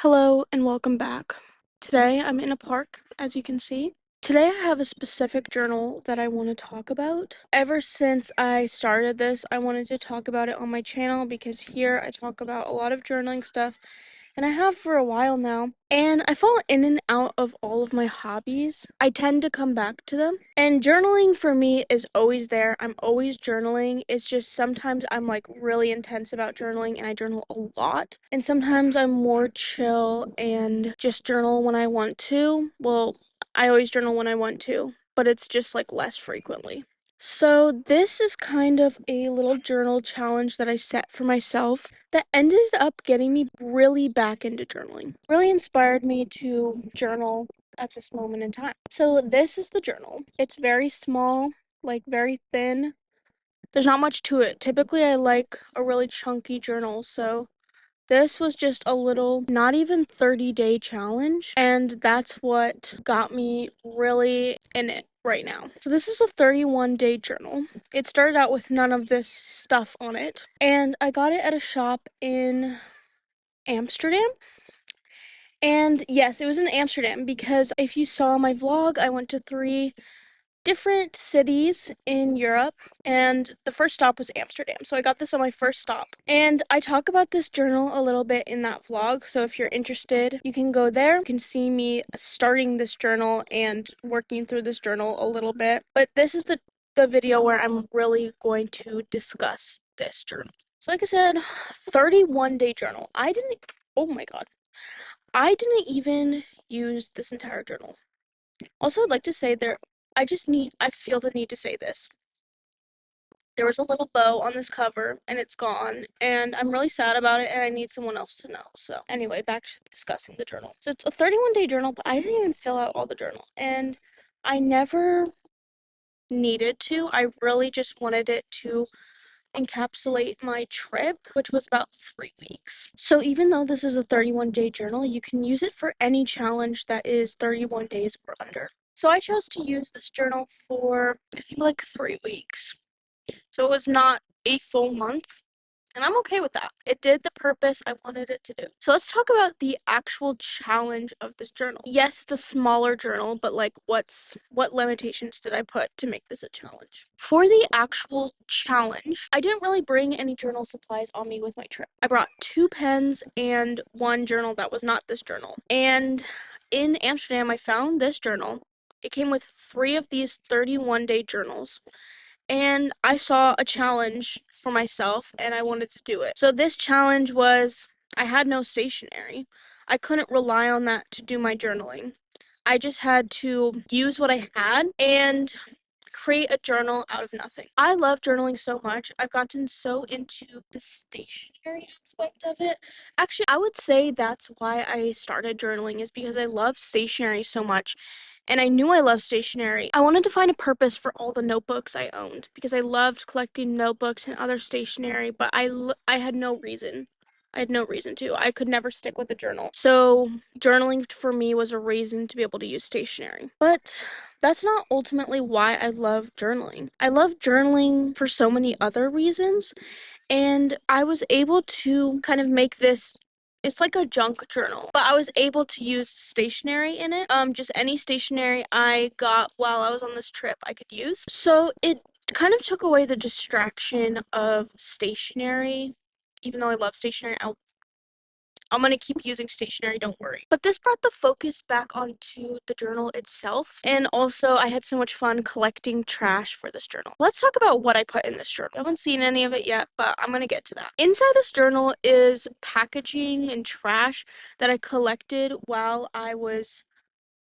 Hello and welcome back. Today I'm in a park, as you can see. Today I have a specific journal that I want to talk about. Ever since I started this, I wanted to talk about it on my channel because here I talk about a lot of journaling stuff, and I have for a while now. And I fall in and out of all of my hobbies. I tend to come back to them. And journaling for me is always there. I'm always journaling. It's just sometimes I'm like really intense about journaling and I journal a lot. And sometimes I'm more chill and just journal when I want to. Well, I always journal when I want to, but it's just like less frequently. So this is kind of a little journal challenge that I set for myself that ended up getting me really back into journaling. Really inspired me to journal at this moment in time. So this is the journal. It's very small, like very thin. There's not much to it. Typically I like a really chunky journal, so this was just a little, not even 30-day challenge, and that's what got me really in it right now. So this is a 31-day journal. It started out with none of this stuff on it, and I got it at a shop in Amsterdam. And yes, it was in Amsterdam because if you saw my vlog, I went to 3 different cities in Europe, and the first stop was Amsterdam. So I got this on my first stop. And I talk about this journal a little bit in that vlog. So if you're interested, you can go there. You can see me starting this journal and working through this journal a little bit. But this is the video where I'm really going to discuss this journal. So like I said, 31-day journal. Oh my God. I didn't even use this entire journal. Also, I'd like to say I feel the need to say this. There was a little bow on this cover and it's gone, and I'm really sad about it and I need someone else to know. So anyway, back to discussing the journal. So it's a 31-day journal, but I didn't even fill out all the journal, and I never needed to. I really just wanted it to encapsulate my trip, which was about 3 weeks. So even though this is a 31-day journal, you can use it for any challenge that is 31 days or under. So I chose to use this journal for, I think, like 3 weeks. So it was not a full month, and I'm okay with that. It did the purpose I wanted it to do. So let's talk about the actual challenge of this journal. Yes, it's a smaller journal, but like what limitations did I put to make this a challenge? For the actual challenge, I didn't really bring any journal supplies on me with my trip. I brought 2 pens and 1 journal that was not this journal. And in Amsterdam, I found this journal. It came with 3 of these 31-day journals, and I saw a challenge for myself and I wanted to do it. So this challenge was, I had no stationery. I couldn't rely on that to do my journaling. I just had to use what I had and create a journal out of nothing. I love journaling so much. I've gotten so into the stationery aspect of it. Actually, I would say that's why I started journaling, is because I love stationery so much. And I knew I loved stationery. I wanted to find a purpose for all the notebooks I owned because I loved collecting notebooks and other stationery, but I had no reason. I had no reason to. I could never stick with a journal. So journaling for me was a reason to be able to use stationery. But that's not ultimately why I love journaling. I love journaling for so many other reasons, and I was able to kind of make this, it's like a junk journal, but I was able to use stationery in it. Just any stationery I got while I was on this trip I could use. So it kind of took away the distraction of stationery. Even though I love stationery, I'm gonna keep using stationery, don't worry. But this brought the focus back onto the journal itself, and also I had so much fun collecting trash for this journal. Let's talk about what I put in this journal. I haven't seen any of it yet, but I'm gonna get to that. Inside this journal is packaging and trash that I collected while I was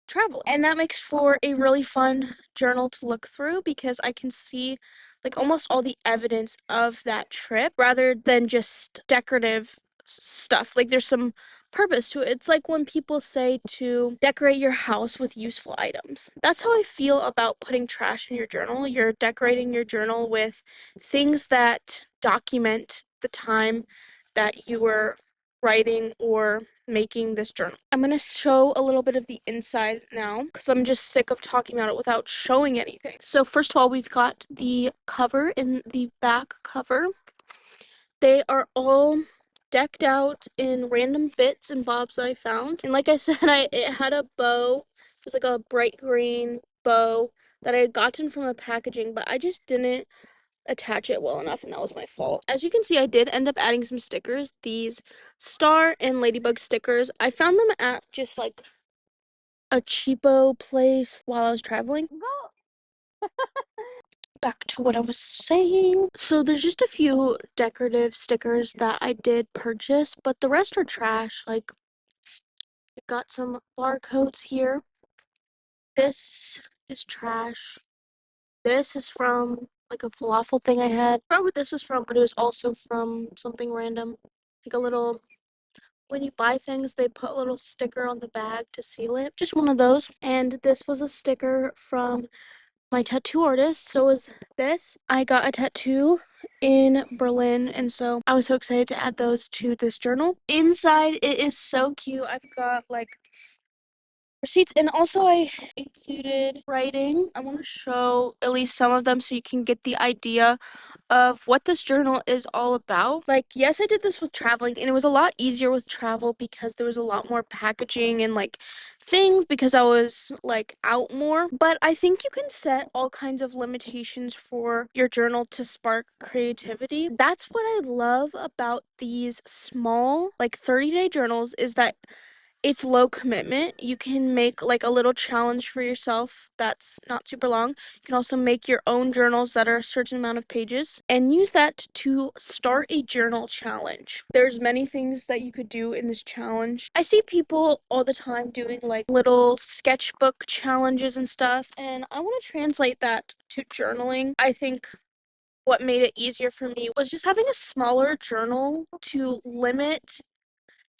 traveling. And that makes for a really fun journal to look through because I can see like almost all the evidence of that trip rather than just decorative stuff. Like there's some purpose to it. It's like when people say to decorate your house with useful items. That's how I feel about putting trash in your journal. You're decorating your journal with things that document the time that you were writing or making this journal. I'm going to show a little bit of the inside now because I'm just sick of talking about it without showing anything. So first of all, we've got the cover and the back cover. They are all decked out in random bits and bobs that I found. And like I said, it had a bow. It was like a bright green bow that I had gotten from a packaging, but I just didn't attach it well enough, and that was my fault. As you can see, I did end up adding some stickers. These star and ladybug stickers. I found them at just like a cheapo place while I was traveling. Back to what I was saying. So there's just a few decorative stickers that I did purchase, but the rest are trash. Like, I got some barcodes here. This is trash. This is from like a falafel thing I had. I forgot what this was from, but it was also from something random. Like a little, when you buy things, they put a little sticker on the bag to seal it. Just one of those. And this was a sticker from my tattoo artist. So was this. I got a tattoo in Berlin, and so I was so excited to add those to this journal. Inside, it is so cute. I've got like receipts, and also I included writing. I want to show at least some of them so you can get the idea of what this journal is all about. Like, yes, I did this with traveling, and it was a lot easier with travel because there was a lot more packaging and like things because I was like out more. But I think you can set all kinds of limitations for your journal to spark creativity. That's what I love about these small like 30-day journals, is that it's low commitment. You can make like a little challenge for yourself that's not super long. You can also make your own journals that are a certain amount of pages and use that to start a journal challenge. There's many things that you could do in this challenge. I see people all the time doing like little sketchbook challenges and stuff, and I want to translate that to journaling. I think what made it easier for me was just having a smaller journal to limit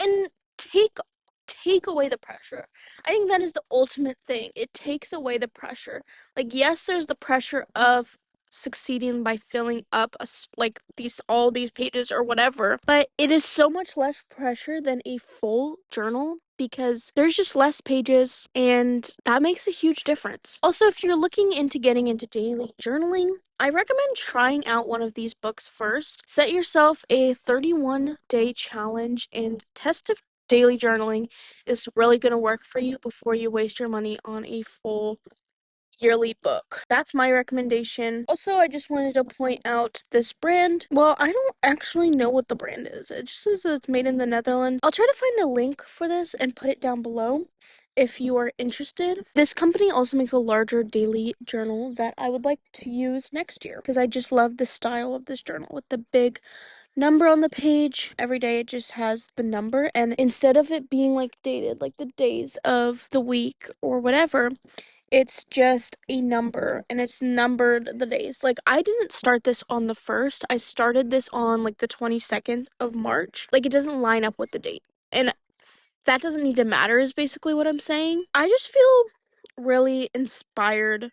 and take away the pressure. I think that is the ultimate thing. It takes away the pressure. Like, yes, there's the pressure of succeeding by filling up like all these pages or whatever, but it is so much less pressure than a full journal because there's just less pages, and that makes a huge difference. Also, if you're looking into getting into daily journaling, I recommend trying out one of these books first. Set yourself a 31-day challenge and test if daily journaling is really going to work for you before you waste your money on a full yearly book. That's my recommendation. Also, I just wanted to point out this brand. Well, I don't actually know what the brand is. It just says that it's made in the Netherlands. I'll try to find a link for this and put it down below if you are interested. This company also makes a larger daily journal that I would like to use next year because I just love the style of this journal with the big number on the page. Every day it just has the number, and instead of it being like dated, like the days of the week or whatever, it's just a number, and it's numbered the days. Like, I didn't start this on the 1st. I started this on like the 22nd of March. Like, it doesn't line up with the date. And that doesn't need to matter is basically what I'm saying. I just feel really inspired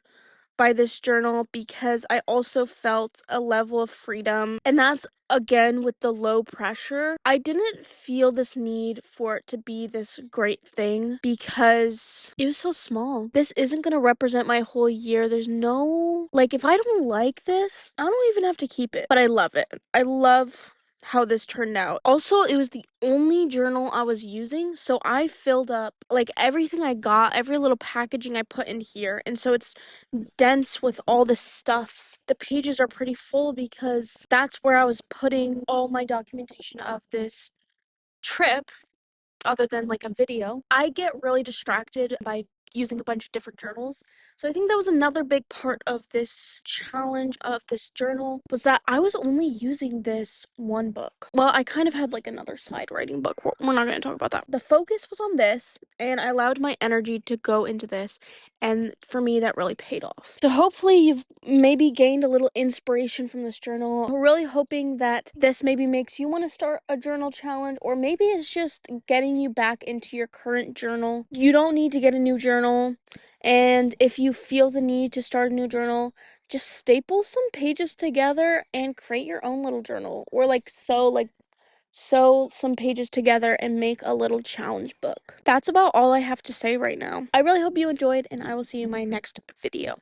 by this journal because I also felt a level of freedom, and that's again with the low pressure. I didn't feel this need for it to be this great thing because it was so small. This isn't going to represent my whole year. There's no, like, if I don't like this, I don't even have to keep it, but I love it. I love how this turned out. Also, it was the only journal I was using, so I filled up like everything I got, every little packaging I put in here, and so it's dense with all this stuff. The pages are pretty full because that's where I was putting all my documentation of this trip, other than like a video. I get really distracted by using a bunch of different journals. So I think that was another big part of this challenge of this journal, was that I was only using this one book. Well, I kind of had like another side writing book. We're not going to talk about that. The focus was on this, and I allowed my energy to go into this, and for me that really paid off. So hopefully you've maybe gained a little inspiration from this journal. I'm really hoping that this maybe makes you want to start a journal challenge, or maybe it's just getting you back into your current journal. You don't need to get a new journal. And if you feel the need to start a new journal, just staple some pages together and create your own little journal, or sew some pages together and make a little challenge book. That's about all I have to say right now. I really hope you enjoyed, and I will see you in my next video.